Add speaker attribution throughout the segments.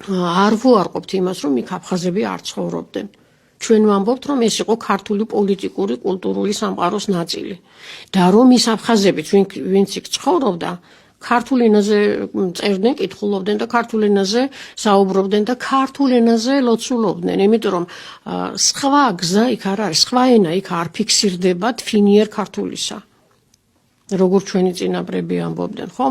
Speaker 1: არ ვუარყოფთ იმას, რომ იქ აფხაზები არ ცხოვრობდნენ. ჩვენ ვამბობთ, რომ ეს იყო ქართული პოლიტიკური, კულტურული სამყაროს ნაწილი და რომ ის აფხაზებიც, ვინც იქ ცხოვრობდა, ქართულ ენაზე წერდნენ, კითხულობდნენ და ქართულ ენაზე საუბრობდნენ და ქართულ ენაზე ლოცულობდნენ, იმიტომ რომ სხვა გზა იქ არ არის, სხვა ენა იქ არ ფიქსირდება თვინიერ ქართულისა. როგორც ჩვენი წინაპრები ამბობდნენ, ხო?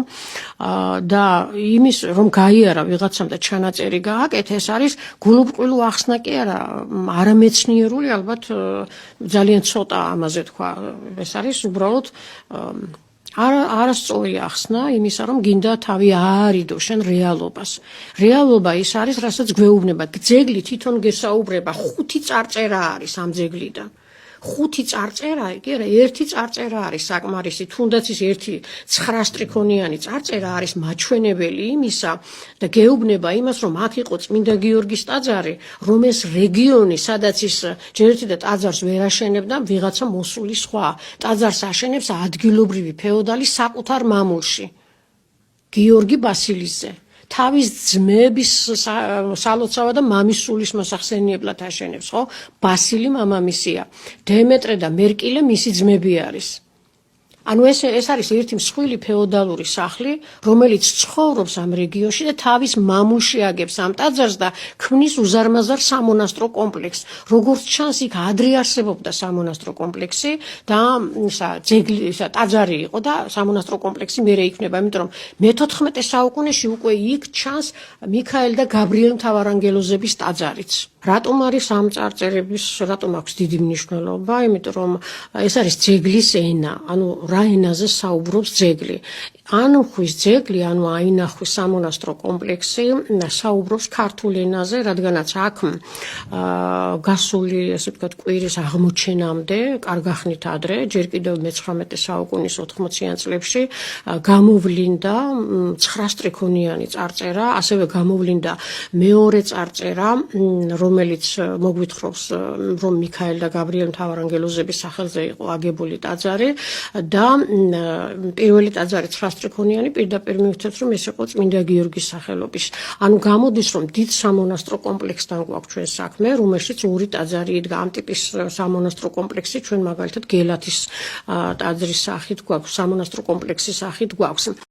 Speaker 1: და იმის რომ გაიარა ვიღაცამ და ჩანაწერი გააკეთა, ეს არის გულუბრყვილო ახსნა კი არა, არამეცნიერული, ალბათ ძალიან ცოტა ამაზე თქვა. ეს არის უბრალოდ არასწორი ახსნა იმისა, რომ გინდა თავი აარიდო შენ რეალობას. რეალობა ის არის, რასაც გვეუბნება. ძეგლი თვითონ გესაუბრება, 5 წარწერა არის ამ ძეგლიდან. 5 წარწერა, კი არა, 1 წარწერა არის საკმარისი, თუნდაც ის 1 9 სტრიქონიანი წარწერა არის მაჩვენებელი იმისა და გეუბნება იმას, რომ აქ იყო წმინდა გიორგის ტაძარი, რომ ეს რეგიონი, სადაც ის ჯერეთი და ტაძარს ვერ აშენებდა, ვიღაცა მოსული სხვა. ტაძარს აშენებს ადგილობრივი ფეოდალი საკუთარ მამულში. გიორგი ბასილიძე. თავის ძმების სალოცავა და მამის სულის მოსახსენიებლად აშენებს, ხო? ბასილი მამამისია. დემეტრე და მერკილე მისი ძმები არის. ანუ ეს არის ერთი მსხვილი ფეოდალური სახლი, რომელიც ცხოვრობს ამ რეგიონში და თავის მამულში აგებს ამ ტაძარს და ქმნის უზარმაზარ სამონასტრო კომპლექსს. როგორც ჩანს, იქ ადრე არსებობდა სამონასტრო კომპლექსი და ტაძარი იყო და სამონასტრო კომპლექსი მერე იქნება, იმიტომ რომ მე-14 საუკუნეში უკვე იქ ჩანს მიქაელ და გაბრიელ მთავარანგელოზების ტაძარიც. რატომ არის ამ წარწერების, რატომ აქვს დიდი მნიშვნელობა? იმიტომ რომ ეს არის ძეგლის ენა, ანუ რა ენაზე საუბრობს ძეგლი. ანუხვის ძეგლი, ანუ აინახვის სამონასტრო კომპლექსი საუბრობს ქართულ ენაზე, რადგანაც აქ გასული, ასე ვთქვათ, კვირის აღმოჩენამდე, კარგახნით ადრე, ჯერ კიდევ მე-19 საუკუნის 80-იან წლებში გამოვლინდა 9 სტრიქონიანი წარწერა, ასევე გამოვლინდა მეორე წარწერა, რომელიც მოგვითხრობს, რომ მიქაელ და გაბრიელ მთავარანგელოზების სახელზე იყო აგებული ტაძარი და პირველი ტაძარი 9 სტრიქონიანი პირდაპირ მივცეთ, რომ ეს იყო წმინდა გიორგის სახელობის. ანუ გამოდის, რომ დიდ სამონასტრო კომპლექსთან გვაქვს ჩვენ საქმე, რომელშიც 2 ტაძარი იდგა. ამ ტიპის სამონასტრო კომპლექსი ჩვენ მაგალითად გელათის ტაძრის სახით გვაქვს, სამონასტრო კომპლექსის სახით გვაქვს.